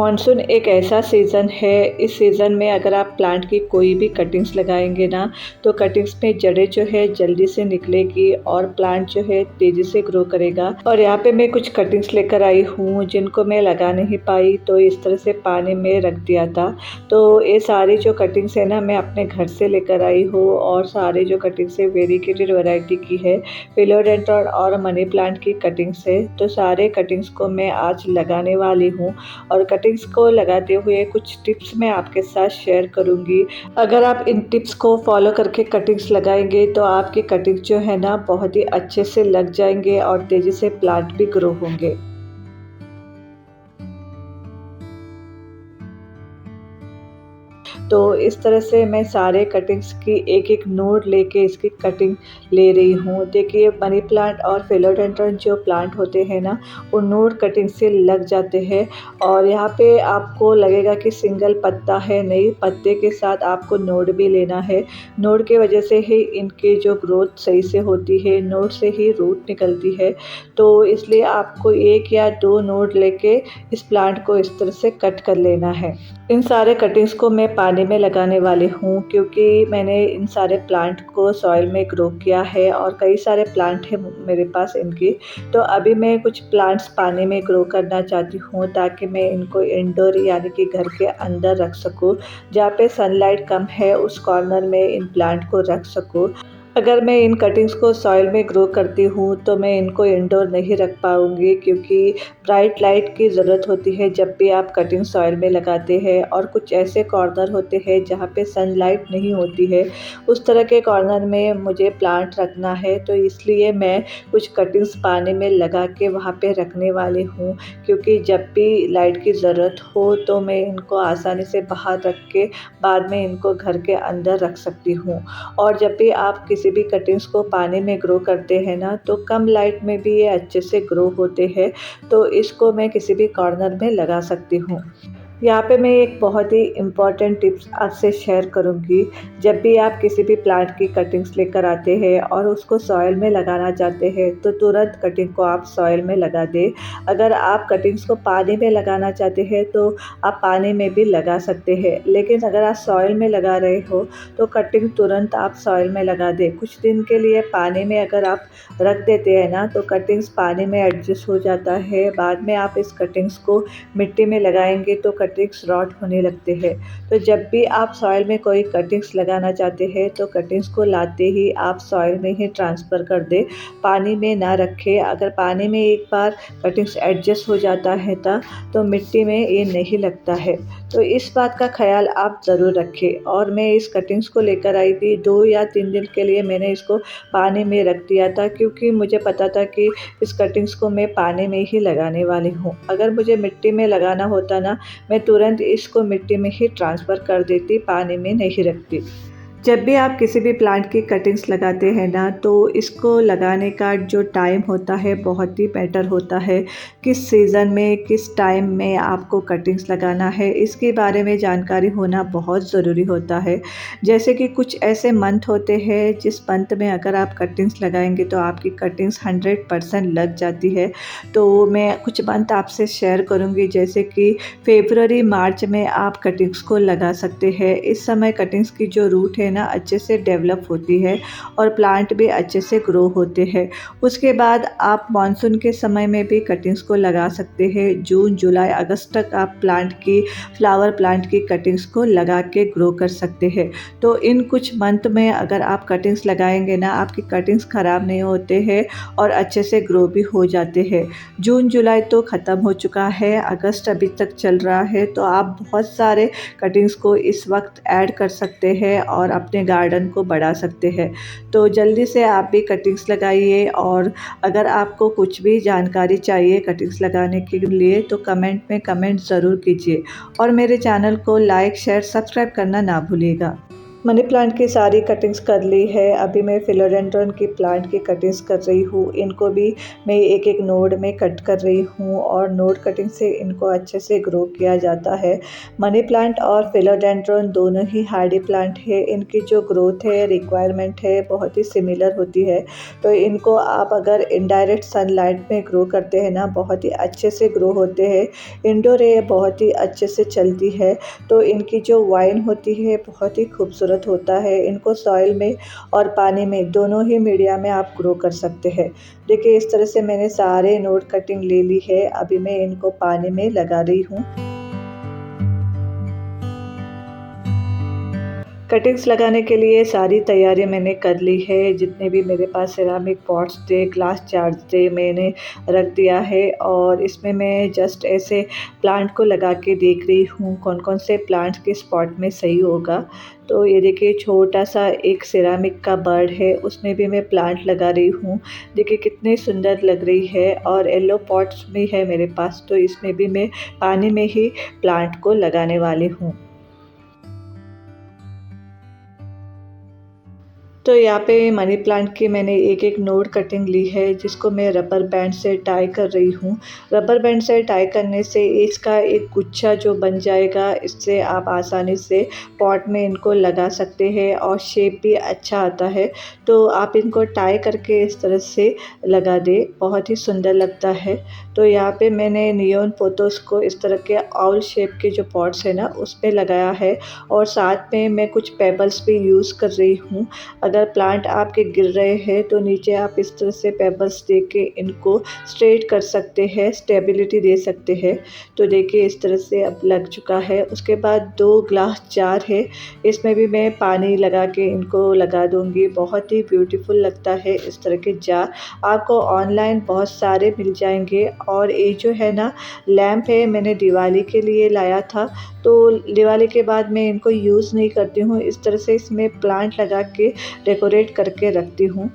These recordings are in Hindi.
मानसून एक ऐसा सीज़न है, इस सीज़न में अगर आप प्लांट की कोई भी कटिंग्स लगाएँगे ना, तो कटिंग्स में जड़ें जो है जल्दी से निकलेगी और प्लांट जो है तेज़ी से ग्रो करेगा। और यहाँ पे मैं कुछ कटिंग्स लेकर आई हूँ, जिनको मैं लगा नहीं पाई, तो इस तरह से पानी में रख दिया था। तो ये सारी जो कटिंग्स है ना, मैं अपने घर से लेकर आई हूँ और सारे जो कटिंग्स है वेरीगेटेड वैरायटी की है, फिलोडेंड्रॉन और मनी प्लांट की कटिंग्स है। तो सारे कटिंग्स को मैं आज लगाने वाली हूँ और कटिंग्स को लगाते हुए कुछ टिप्स मैं आपके साथ शेयर करूंगी। अगर आप इन टिप्स को फॉलो करके कटिंग्स लगाएंगे तो आपकी कटिंग्स जो है ना बहुत ही अच्छे से लग जाएंगे और तेज़ी से प्लांट भी ग्रो होंगे। तो इस तरह से मैं सारे कटिंग्स की एक-एक नोड लेके इसकी कटिंग ले रही हूँ। देखिए मनी प्लांट और फिलोडेंड्रन जो प्लांट होते हैं ना, वो नोड कटिंग से लग जाते हैं और यहाँ पे आपको लगेगा कि सिंगल पत्ता है, नहीं, पत्ते के साथ आपको नोड भी लेना है। नोड की वजह से ही इनकी जो ग्रोथ सही से होती है, नोड से ही रूट निकलती है। तो इसलिए आपको 1 या 2 नोड लेके इस प्लांट को इस तरह से कट कर लेना है। इन सारे कटिंग्स को मैं पानी में लगाने वाली हूँ, क्योंकि मैंने इन सारे प्लांट को सॉइल में ग्रो किया है और कई सारे प्लांट हैं मेरे पास इनकी। तो अभी मैं कुछ प्लांट्स पानी में ग्रो करना चाहती हूँ ताकि मैं इनको इंडोर यानी कि घर के अंदर रख सकूँ। जहाँ पे सनलाइट कम है उस कॉर्नर में इन प्लांट को रख सकूँ। अगर मैं इन कटिंग्स को सॉइल में ग्रो करती हूँ तो मैं इनको इंडोर नहीं रख पाऊँगी, क्योंकि ब्राइट लाइट की ज़रूरत होती है जब भी आप कटिंग सॉइल में लगाते हैं और कुछ ऐसे कॉर्नर होते हैं जहाँ पे सनलाइट नहीं होती है। उस तरह के कॉर्नर में मुझे प्लांट रखना है, तो इसलिए मैं कुछ कटिंग्स पानी में लगा के वहाँ पे रखने वाली हूँ, क्योंकि जब भी लाइट की ज़रूरत हो तो मैं इनको आसानी से बाहर रख के बाद में इनको घर के अंदर रख सकती हूँ। और जब भी आप किसी भी कटिंग्स को पानी में ग्रो करते हैं ना, तो कम लाइट में भी ये अच्छे से ग्रो होते हैं। तो इसको मैं किसी भी कॉर्नर में लगा सकती हूँ। यहाँ पे मैं एक बहुत ही इम्पॉर्टेंट टिप्स आपसे शेयर करूँगी। जब भी आप किसी भी प्लांट की कटिंग्स लेकर आते हैं और उसको सॉइल में लगाना चाहते हैं, तो तुरंत कटिंग को आप सॉइल में लगा दें। अगर आप कटिंग्स को पानी में लगाना चाहते हैं तो आप पानी में भी लगा सकते हैं, लेकिन अगर आप सॉइल में लगा रहे हो तो कटिंग तुरंत आप सॉइल में लगा दें। कुछ दिन के लिए पानी में अगर आप रख देते हैं ना, तो कटिंग्स पानी में एडजस्ट हो जाता है। बाद में आप इस कटिंग्स को मिट्टी में लगाएंगे तो कटिंग्स रॉट होने लगते हैं। तो जब भी आप सॉइल में कोई कटिंग्स लगाना चाहते हैं तो कटिंग्स को लाते ही आप सॉइल में ही ट्रांसफ़र कर दें, पानी में ना रखें। अगर पानी में एक बार कटिंग्स एडजस्ट हो जाता है तो मिट्टी में ये नहीं लगता है। तो इस बात का ख्याल आप ज़रूर रखें। और मैं इस कटिंग्स को लेकर आई थी, 2 या 3 दिन के लिए मैंने इसको पानी में रख दिया था, क्योंकि मुझे पता था कि इस कटिंग्स को मैं पानी में ही लगाने वाली हूँ। अगर मुझे मिट्टी में लगाना होता ना, मैं तुरंत इसको मिट्टी में ही ट्रांसफ़र कर देती, पानी में नहीं रखती। जब भी आप किसी भी प्लांट की कटिंग्स लगाते हैं ना, तो इसको लगाने का जो टाइम होता है बहुत ही बेटर होता है। किस सीज़न में, किस टाइम में आपको कटिंग्स लगाना है, इसके बारे में जानकारी होना बहुत ज़रूरी होता है। जैसे कि कुछ ऐसे मंथ होते हैं जिस मंथ में अगर आप कटिंग्स लगाएंगे तो आपकी कटिंग्स 100% लग जाती है। तो मैं कुछ मंथ आपसे शेयर करूंगी, जैसे कि फेब्रुअरी मार्च में आप कटिंग्स को लगा सकते हैं। इस समय कटिंग्स की जो रूट है ना अच्छे से डेवलप होती है और प्लांट भी अच्छे से ग्रो होते हैं। उसके बाद आप मानसून के समय में भी कटिंग्स को लगा सकते हैं। जून जुलाई अगस्त तक आप फ्लावर प्लांट की कटिंग्स को लगा के ग्रो कर सकते हैं। तो इन कुछ मंथ में अगर आप कटिंग्स लगाएंगे ना, आपकी कटिंग्स ख़राब नहीं होते हैं और अच्छे से ग्रो भी हो जाते हैं। जून जुलाई तो ख़त्म हो चुका है, अगस्त अभी तक चल रहा है, तो आप बहुत सारे कटिंग्स को इस वक्त ऐड कर सकते हैं और अपने गार्डन को बढ़ा सकते हैं। तो जल्दी से आप भी कटिंग्स लगाइए। और अगर आपको कुछ भी जानकारी चाहिए कटिंग्स लगाने के लिए तो कमेंट में कमेंट ज़रूर कीजिए और मेरे चैनल को लाइक शेयर सब्सक्राइब करना ना भूलिएगा। मनी प्लांट की सारी कटिंग्स कर ली है। अभी मैं फिलोडेंड्रन की प्लांट की कटिंग्स कर रही हूँ। इनको भी मैं एक एक नोड में कट कर रही हूँ और नोड कटिंग से इनको अच्छे से ग्रो किया जाता है। मनी प्लांट और फिलोडेंड्रन दोनों ही हार्डी प्लांट है। इनकी जो ग्रोथ है, रिक्वायरमेंट है, बहुत ही सिमिलर होती है। तो इनको आप अगर इनडायरेक्ट सनलाइट में ग्रो करते हैं ना, बहुत ही अच्छे से ग्रो होते हैं। इंडोर ये बहुत ही अच्छे से चलती है। तो इनकी जो वाइन होती है बहुत ही खूबसूरत होता है। इनको सॉइल में और पानी में दोनों ही मीडिया में आप ग्रो कर सकते हैं। देखिए इस तरह से मैंने सारे नोड कटिंग ले ली है। अभी मैं इनको पानी में लगा रही हूँ। कटिंग्स लगाने के लिए सारी तैयारी मैंने कर ली है। जितने भी मेरे पास सिरामिक पॉट्स थे, ग्लास जार्स थे, मैंने रख दिया है और इसमें मैं जस्ट ऐसे प्लांट को लगा के देख रही हूँ कौन कौन से प्लांट्स के स्पॉट में सही होगा। तो ये देखिए छोटा सा एक सिरामिक का बर्ड है, उसमें भी मैं प्लांट लगा रही हूँ। देखिए कितनी सुंदर लग रही है और येलो पॉट्स भी है मेरे पास, तो इसमें भी मैं पानी में ही प्लांट को लगाने वाली हूँ। तो यहाँ पे मनी प्लांट की मैंने एक एक नोड कटिंग ली है, जिसको मैं रबर बैंड से टाई कर रही हूँ। रबर बैंड से टाई करने से इसका एक गुच्छा जो बन जाएगा, इससे आप आसानी से पॉट में इनको लगा सकते हैं और शेप भी अच्छा आता है। तो आप इनको टाई करके इस तरह से लगा दें, बहुत ही सुंदर लगता है। तो यहाँ पे मैंने नियॉन पोथोस को इस तरह के आउल शेप के जो पॉट्स है ना, उस पे लगाया है और साथ में मैं कुछ पेबल्स भी यूज़ कर रही हूँ। अगर प्लांट आपके गिर रहे हैं तो नीचे आप इस तरह से पेबल्स दे के इनको स्ट्रेट कर सकते हैं, स्टेबिलिटी दे सकते हैं। तो देखिए इस तरह से अब लग चुका है। उसके बाद 2 ग्लास जार है, इसमें भी मैं पानी लगा के इनको लगा दूँगी। बहुत ही ब्यूटीफुल लगता है इस तरह के जार। आपको ऑनलाइन बहुत सारे मिल जाएंगे। और ये जो है ना लैंप है, मैंने दिवाली के लिए लाया था। तो दिवाली के बाद मैं इनको यूज़ नहीं करती हूँ। इस तरह से इसमें प्लांट लगा के डेकोरेट करके रखती हूँ।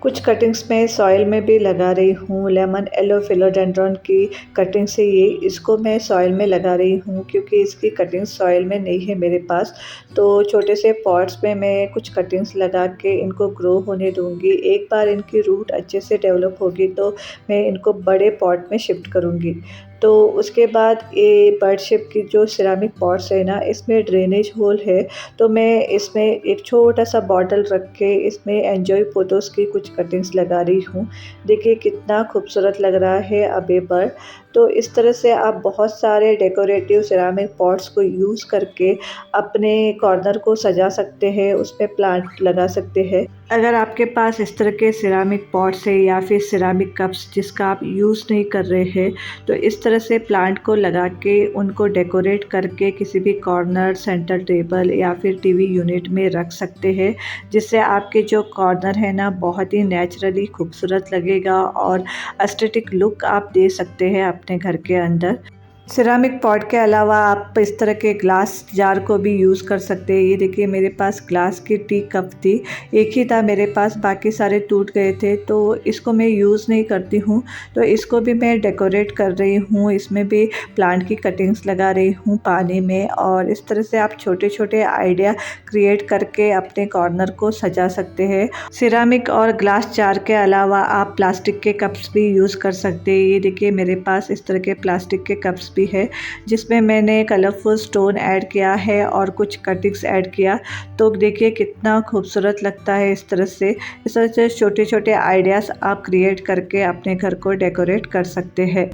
कुछ कटिंग्स मैं सॉइल में भी लगा रही हूँ। लेमन येलो फिलोडेंड्रन की कटिंग्स है ये, इसको मैं सॉइल में लगा रही हूँ क्योंकि इसकी कटिंग सॉइल में नहीं है मेरे पास। तो छोटे से पॉट्स में मैं कुछ कटिंग्स लगा के इनको ग्रो होने दूँगी। एक बार इनकी रूट अच्छे से डेवलप होगी तो मैं इनको बड़े पॉट में शिफ्ट करूँगी। तो उसके बाद ये बर्ड शेप की जो सिरामिक पॉट्स है ना, इसमें ड्रेनेज होल है। तो मैं इसमें एक छोटा सा बॉटल रख के इसमें एन्जॉय पोथोस की कुछ कटिंग्स लगा रही हूँ। देखिए कितना खूबसूरत लग रहा है अब ये बर्ड। तो इस तरह से आप बहुत सारे डेकोरेटिव सिरामिक पॉट्स को यूज़ करके अपने कॉर्नर को सजा सकते हैं, उसपे प्लांट लगा सकते हैं। अगर आपके पास इस तरह के सिरामिक पॉट्स है या फिर सिरामिक कप्स जिसका आप यूज़ नहीं कर रहे हैं, तो इस तरह से प्लांट को लगा के उनको डेकोरेट करके किसी भी कॉर्नर, सेंटर टेबल या फिर टीवी यूनिट में रख सकते हैं, जिससे आपके जो कॉर्नर है ना बहुत ही नेचुरली खूबसूरत लगेगा और एस्थेटिक लुक आप दे सकते हैं अपने घर के अंदर। सिरामिक पॉट के अलावा आप इस तरह के ग्लास जार को भी यूज़ कर सकते हैं। ये देखिए मेरे पास ग्लास की टी कप थी, एक ही था मेरे पास, बाकी सारे टूट गए थे, तो इसको मैं यूज़ नहीं करती हूँ। तो इसको भी मैं डेकोरेट कर रही हूँ, इसमें भी प्लांट की कटिंग्स लगा रही हूँ पानी में। और इस तरह से आप छोटे छोटे आइडिया क्रिएट करके अपने कॉर्नर को सजा सकते हैं। सिरामिक और ग्लास जार के अलावा आप प्लास्टिक के कप्स भी यूज़ कर सकते हैं। ये देखिए मेरे पास इस तरह के प्लास्टिक के कप्स भी है, जिसमें मैंने कलरफुल स्टोन ऐड किया है और कुछ कटिंग्स ऐड किया। तो देखिए कितना खूबसूरत लगता है इस तरह से। इस तरह से छोटे छोटे आइडियाज़ आप क्रिएट करके अपने घर को डेकोरेट कर सकते हैं।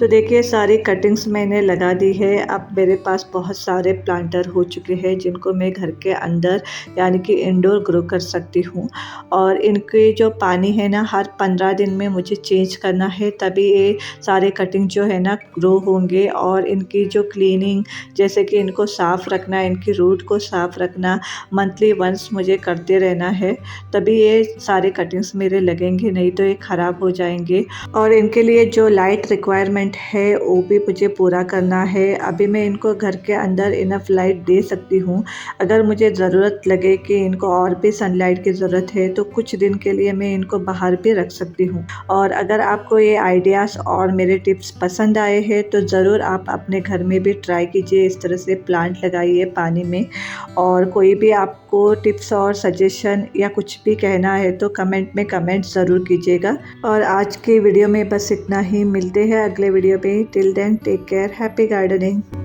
तो देखिए सारी कटिंग्स मैंने लगा दी है। अब मेरे पास बहुत सारे प्लांटर हो चुके हैं जिनको मैं घर के अंदर यानी कि इंडोर ग्रो कर सकती हूँ। और इनके जो पानी है ना हर 15 दिन में मुझे चेंज करना है, तभी ये सारे कटिंग जो है ना ग्रो होंगे। और इनकी जो क्लीनिंग, जैसे कि इनको साफ़ रखना, इनकी रूट को साफ़ रखना मंथली वंस मुझे करते रहना है, तभी ये सारे कटिंग्स मेरे लगेंगे, नहीं तो ये ख़राब हो जाएंगे। और इनके लिए जो लाइट रिक्वायरमेंट है वो भी मुझे पूरा करना है। अभी मैं इनको घर के अंदर इनफ लाइट दे सकती हूँ। अगर मुझे ज़रूरत लगे कि इनको और भी सनलाइट की ज़रूरत है तो कुछ दिन के लिए मैं इनको बाहर भी रख सकती हूँ। और अगर आपको ये आइडियाज़ और मेरे टिप्स पसंद आए हैं तो ज़रूर आप अपने घर में भी ट्राई कीजिए, इस तरह से प्लांट लगाइए पानी में। और कोई भी आपको टिप्स और सजेशन या कुछ भी कहना है तो कमेंट में कमेंट ज़रूर कीजिएगा। और आज की वीडियो में बस इतना ही, मिलते हैं अगले वीडियो पे। Till then take care, happy gardening.